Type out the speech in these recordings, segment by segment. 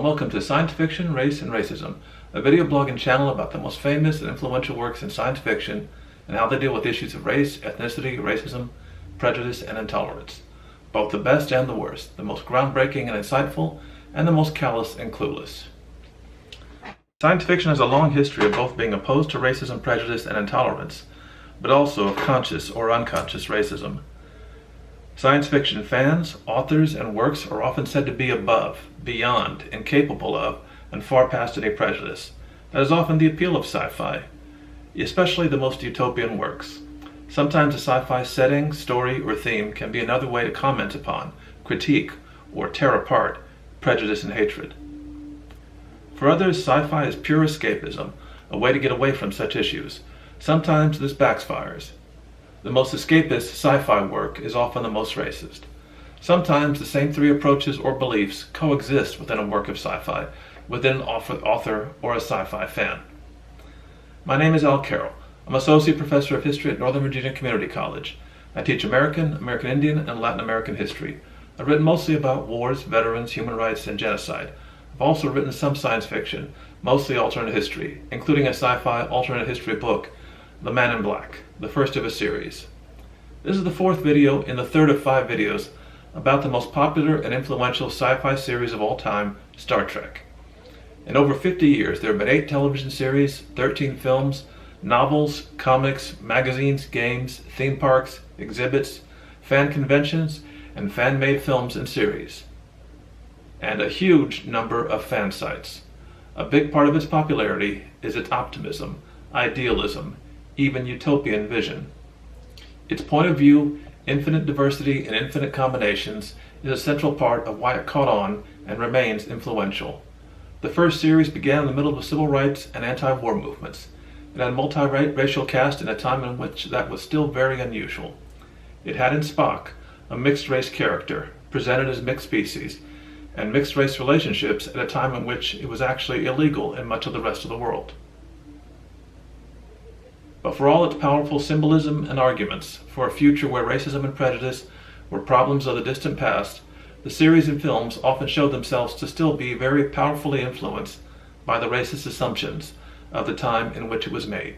Welcome to Science Fiction, Race, and Racism, a video blogging channel about the most famous and influential works in science fiction and how they deal with issues of race, ethnicity, racism, prejudice, and intolerance. Both the best and the worst, the most groundbreaking and insightful, and the most callous and clueless. Science fiction has a long history of both being opposed to racism, prejudice, and intolerance, but also of conscious or unconscious racism. Science fiction fans, authors, and works are often said to be above, beyond, incapable of, and far past any prejudice. That is often the appeal of sci-fi, especially the most utopian works. Sometimes a sci-fi setting, story, or theme can be another way to comment upon, critique, or tear apart prejudice and hatred. For others, sci-fi is pure escapism, a way to get away from such issues. Sometimes this backfires. The most escapist sci-fi work is often the most racist. Sometimes the same three approaches or beliefs coexist within a work of sci-fi, within an author or a sci-fi fan. My name is Carroll. I'm Associate Professor of History at Northern Virginia Community College. I teach American, American Indian, and Latin American history. I've written mostly about wars, veterans, human rights, and genocide. I've also written some science fiction, mostly alternate history, including a sci-fi alternate history book, The Man in Black, the first of a series. This is the fourth video in the third of 5 videos about the most popular and influential sci-fi series of all time, Star Trek. In over 50 years, there have been 8 television series, 13 films, novels, comics, magazines, games, theme parks, exhibits, fan conventions, and fan-made films and series. And a huge number of fan sites. A big part of its popularity is its optimism, idealism, even utopian vision. Its point of view, infinite diversity and infinite combinations is a central part of why it caught on and remains influential. The first series began in the middle of the civil rights and anti-war movements. It had a multi-racial cast in a time in which that was still very unusual. It had in Spock a mixed-race character, presented as mixed species, and mixed-race relationships at a time in which it was actually illegal in much of the rest of the world. But for all its powerful symbolism and arguments for a future where racism and prejudice were problems of the distant past, the series and films often showed themselves to still be very powerfully influenced by the racist assumptions of the time in which it was made.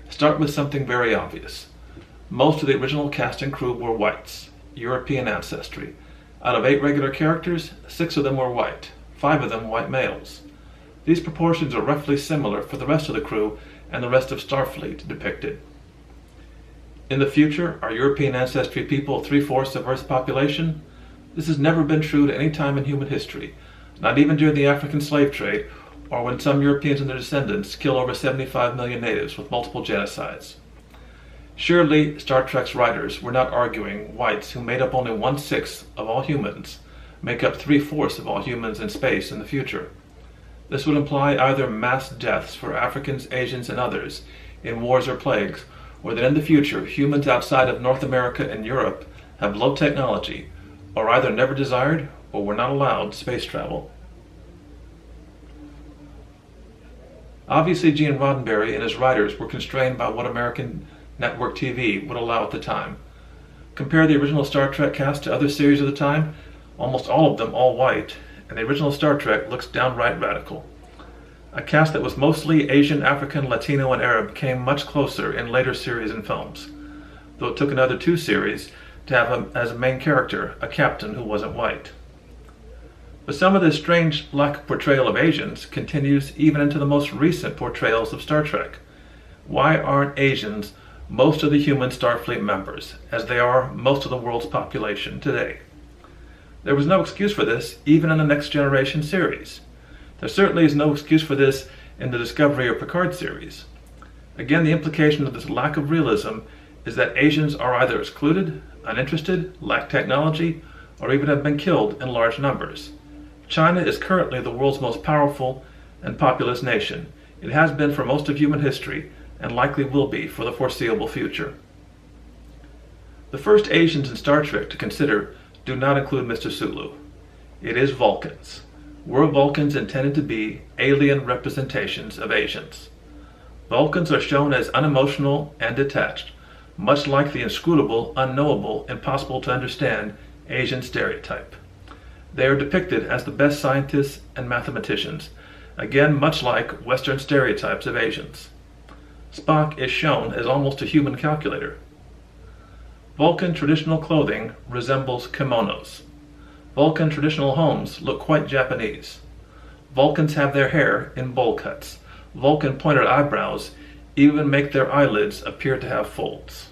Start with something very obvious. Most of the original cast and crew were whites, European ancestry. Out of 8 regular characters, 6 of them were white, 5 of them white males. These proportions are roughly similar for the rest of the crew and the rest of Starfleet depicted. In the future, are European ancestry people 3/4 of Earth's population? This has never been true at any time in human history, not even during the African slave trade, or when some Europeans and their descendants killed over 75 million natives with multiple genocides. Surely, Star Trek's writers were not arguing whites who made up only 1/6 of all humans make up 3/4 of all humans in space in the future. This would imply either mass deaths for Africans, Asians, and others in wars or plagues, or that in the future humans outside of North America and Europe have low technology, or either never desired or were not allowed space travel. Obviously, Gene Roddenberry and his writers were constrained by what American network TV would allow at the time. Compare the original Star Trek cast to other series of the time, almost all of them all white, and the original Star Trek looks downright radical. A cast that was mostly Asian, African, Latino, and Arab came much closer in later series and films, though it took another 2 series to have as a main character a captain who wasn't white. But some of this strange black portrayal of Asians continues even into the most recent portrayals of Star Trek. Why aren't Asians most of the human Starfleet members, as they are most of the world's population today? There was no excuse for this even in the Next Generation series. There certainly is no excuse for this in the Discovery or Picard series. Again, the implication of this lack of realism is that Asians are either excluded, uninterested, lack technology, or even have been killed in large numbers. China is currently the world's most powerful and populous nation. It has been for most of human history and likely will be for the foreseeable future. The first Asians in Star Trek to consider do not include Mr. Sulu. It is Vulcans. Were Vulcans intended to be alien representations of Asians? Vulcans are shown as unemotional and detached, much like the inscrutable, unknowable, impossible to understand Asian stereotype. They are depicted as the best scientists and mathematicians, again much like Western stereotypes of Asians. Spock is shown as almost a human calculator. Vulcan traditional clothing resembles kimonos. Vulcan traditional homes look quite Japanese. Vulcans have their hair in bowl cuts. Vulcan pointed eyebrows even make their eyelids appear to have folds.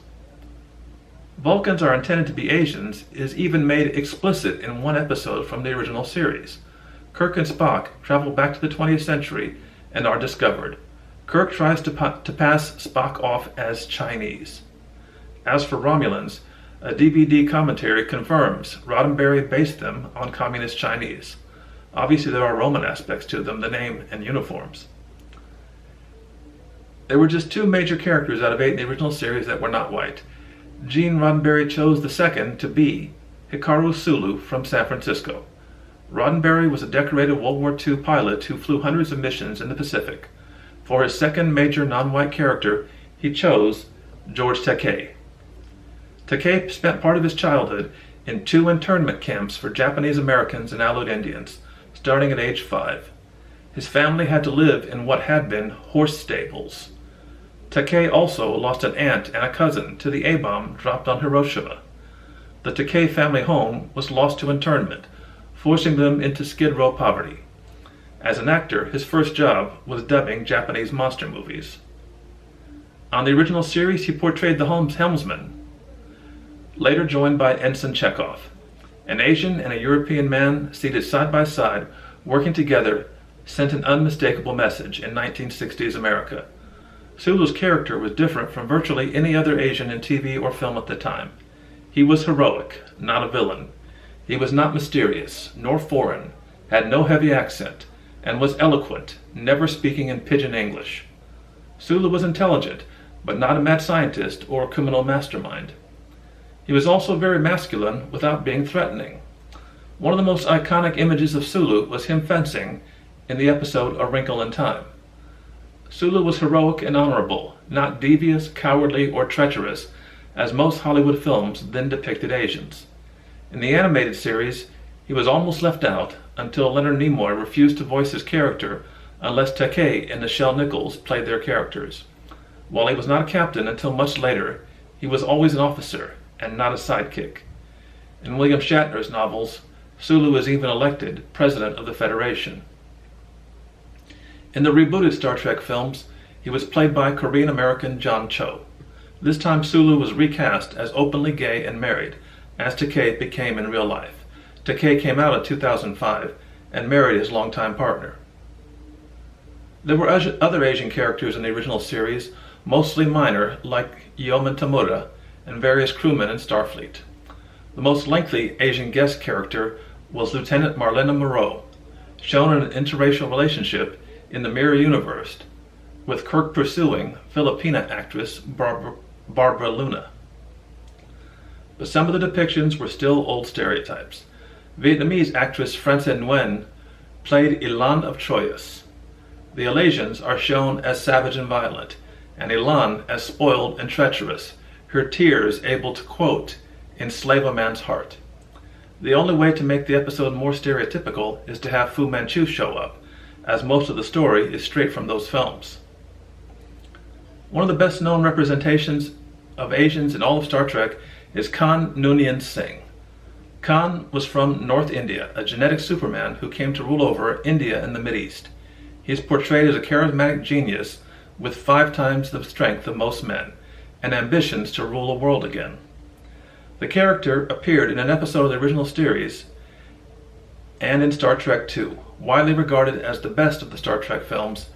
Vulcans are intended to be Asians is even made explicit in one episode from the original series. Kirk and Spock travel back to the 20th century and are discovered. Kirk tries to pass Spock off as Chinese. As for Romulans, a DVD commentary confirms Roddenberry based them on communist Chinese. Obviously there are Roman aspects to them, the name and uniforms. There were just two major characters out of 8 in the original series that were not white. Gene Roddenberry chose the second to be Hikaru Sulu from San Francisco. Roddenberry was a decorated World War II pilot who flew hundreds of missions in the Pacific. For his second major non-white character, he chose George Takei. Takei spent part of his childhood in 2 internment camps for Japanese Americans and Aleut Indians, starting at age 5. His family had to live in what had been horse stables. Takei also lost an aunt and a cousin to the A-bomb dropped on Hiroshima. The Takei family home was lost to internment, forcing them into Skid Row poverty. As an actor, his first job was dubbing Japanese monster movies. On the original series, he portrayed the helmsman, later joined by Ensign Chekhov. An Asian and a European man seated side by side, working together, sent an unmistakable message in 1960s America. Sulu's character was different from virtually any other Asian in TV or film at the time. He was heroic, not a villain. He was not mysterious, nor foreign, had no heavy accent, and was eloquent, never speaking in pidgin English. Sulu was intelligent, but not a mad scientist or a criminal mastermind. He was also very masculine without being threatening. One of the most iconic images of Sulu was him fencing in the episode A Wrinkle in Time. Sulu was heroic and honorable, not devious, cowardly, or treacherous, as most Hollywood films then depicted Asians. In the animated series, he was almost left out until Leonard Nimoy refused to voice his character unless Takei and Nichelle Nichols played their characters. While he was not a captain until much later, he was always an officer and not a sidekick. In William Shatner's novels, Sulu was even elected president of the Federation. In the rebooted Star Trek films, he was played by Korean-American John Cho. This time Sulu was recast as openly gay and married, as Takei became in real life. Takei came out in 2005 and married his longtime partner. There were other Asian characters in the original series, mostly minor, like Yeoman Tamura and various crewmen in Starfleet. The most lengthy Asian guest character was Lieutenant Marlena Moreau, shown in an interracial relationship in the Mirror Universe, with Kirk pursuing Filipina actress Barbara Luna. But some of the depictions were still old stereotypes. Vietnamese actress Francine Nguyen played Ilan of Troyes. The Alaisians are shown as savage and violent, and Ilan as spoiled and treacherous, her tears able to, quote, enslave a man's heart. The only way to make the episode more stereotypical is to have Fu Manchu show up, as most of the story is straight from those films. One of the best known representations of Asians in all of Star Trek is Khan Noonien Singh. Khan was from North India, a genetic superman who came to rule over India and the Mideast. He is portrayed as a charismatic genius with 5 times the strength of most men, and ambitions to rule the world again. The character appeared in an episode of the original series and in Star Trek II, widely regarded as the best of the Star Trek films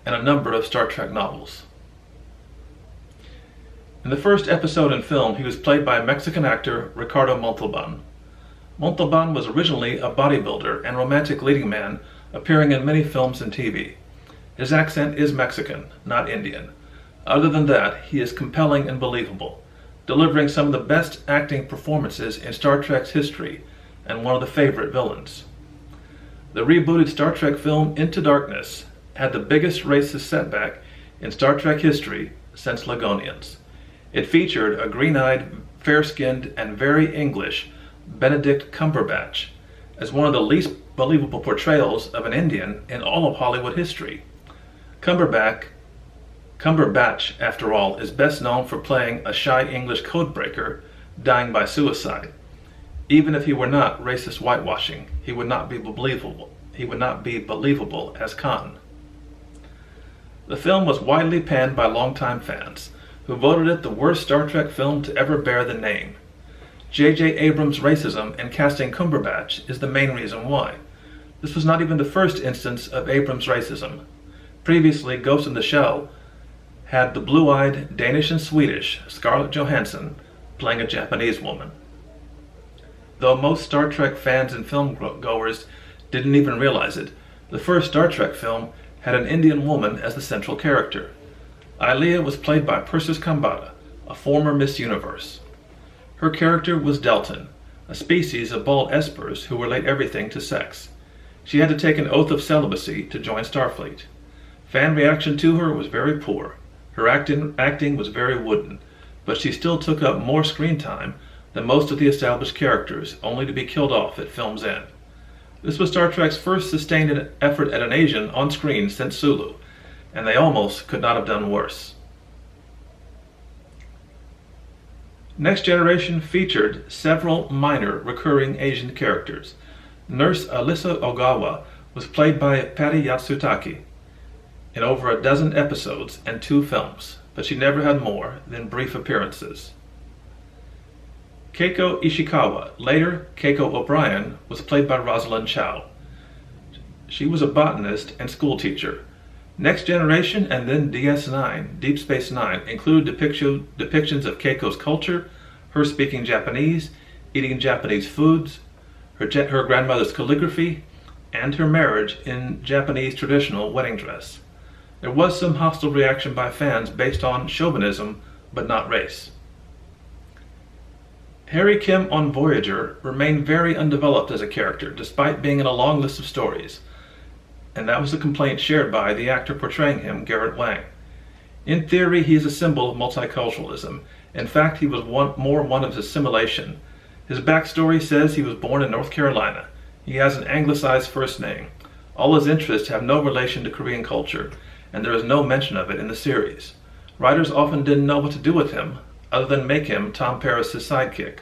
and a number of Star Trek novels. In the first episode and film, he was played by Mexican actor Ricardo Montalban. Montalban was originally a bodybuilder and romantic leading man, appearing in many films and TV. His accent is Mexican, not Indian. Other than that, he is compelling and believable, delivering some of the best acting performances in Star Trek's history and one of the favorite villains. The rebooted Star Trek film Into Darkness had the biggest racist setback in Star Trek history since Ligonians. It featured a green-eyed, fair-skinned, and very English Benedict Cumberbatch as one of the least believable portrayals of an Indian in all of Hollywood history. Cumberbatch, after all, is best known for playing a shy English codebreaker dying by suicide. Even if he were not racist whitewashing, he would not be believable. He would not be believable as Khan. The film was widely panned by longtime fans, who voted it the worst Star Trek film to ever bear the name. J.J. Abrams' racism in casting Cumberbatch is the main reason why. This was not even the first instance of Abrams' racism. Previously, Ghost in the Shell had the blue-eyed Danish and Swedish Scarlett Johansson playing a Japanese woman. Though most Star Trek fans and film goers didn't even realize it, the first Star Trek film had an Indian woman as the central character. Ilea was played by Persis Khambatta, a former Miss Universe. Her character was Delton, a species of bald espers who relate everything to sex. She had to take an oath of celibacy to join Starfleet. Fan reaction to her was very poor. Her acting was very wooden, but she still took up more screen time than most of the established characters, only to be killed off at film's end. This was Star Trek's first sustained effort at an Asian on screen since Sulu, and they almost could not have done worse. Next Generation featured several minor recurring Asian characters. Nurse Alyssa Ogawa was played by Patty Yatsutake in over a dozen episodes and 2 films, but she never had more than brief appearances. Keiko Ishikawa, later Keiko O'Brien, was played by Rosalind Chow. She was a botanist and school teacher. Next Generation and then DS9, Deep Space Nine, include depictions of Keiko's culture, her speaking Japanese, eating Japanese foods, her grandmother's calligraphy, and her marriage in Japanese traditional wedding dress. There was some hostile reaction by fans based on chauvinism, but not race. Harry Kim on Voyager remained very undeveloped as a character, despite being in a long list of stories, and that was a complaint shared by the actor portraying him, Garrett Wang. In theory, he is a symbol of multiculturalism. In fact, he was more one of assimilation. His backstory says he was born in North Carolina. He has an anglicized first name. All his interests have no relation to Korean culture, and there is no mention of it in the series. Writers often didn't know what to do with him, other than make him Tom Paris' sidekick.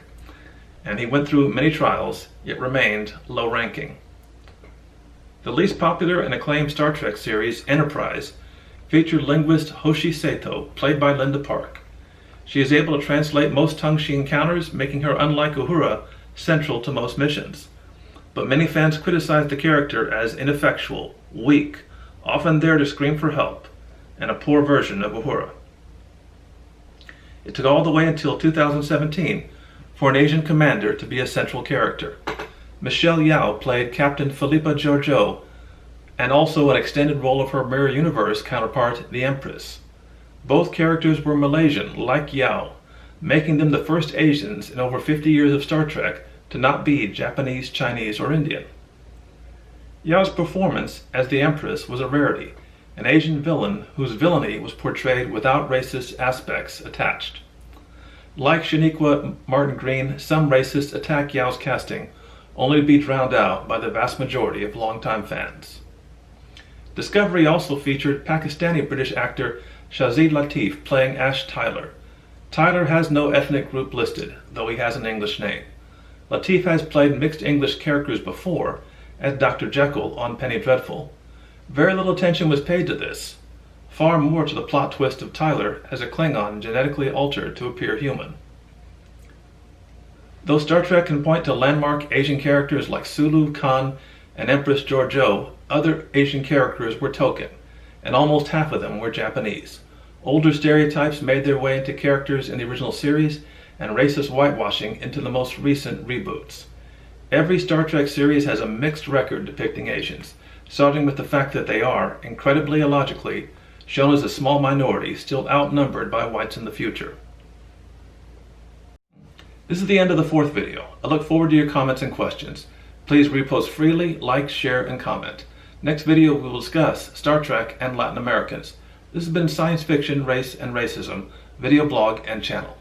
And he went through many trials, yet remained low-ranking. The least popular and acclaimed Star Trek series, Enterprise, featured linguist Hoshi Sato, played by Linda Park. She is able to translate most tongues she encounters, making her, unlike Uhura, central to most missions. But many fans criticized the character as ineffectual, weak, often there to scream for help, and a poor version of Uhura. It took all the way until 2017 for an Asian commander to be a central character. Michelle Yeoh played Captain Philippa Georgiou, and also an extended role of her Mirror Universe counterpart, the Empress. Both characters were Malaysian, like Yeoh, making them the first Asians in over 50 years of Star Trek to not be Japanese, Chinese, or Indian. Yeoh's performance as the Empress was a rarity, an Asian villain whose villainy was portrayed without racist aspects attached. Like Shaniqua Martin Green, some racists attack Yeoh's casting, only to be drowned out by the vast majority of longtime fans. Discovery also featured Pakistani-British actor Shazid Latif playing Ash Tyler. Tyler has no ethnic group listed, though he has an English name. Latif has played mixed English characters before, as Dr. Jekyll on Penny Dreadful. Very little attention was paid to this, far more to the plot twist of Tyler as a Klingon genetically altered to appear human. Though Star Trek can point to landmark Asian characters like Sulu, Khan, and Empress Georgiou, other Asian characters were token, and almost half of them were Japanese. Older stereotypes made their way into characters in the original series, and racist whitewashing into the most recent reboots. Every Star Trek series has a mixed record depicting Asians, starting with the fact that they are, incredibly illogically, shown as a small minority still outnumbered by whites in the future. This is the end of the 4th video. I look forward to your comments and questions. Please repost freely, like, share, and comment. Next video we will discuss Star Trek and Latin Americans. This has been Science Fiction, Race, and Racism video blog and channel.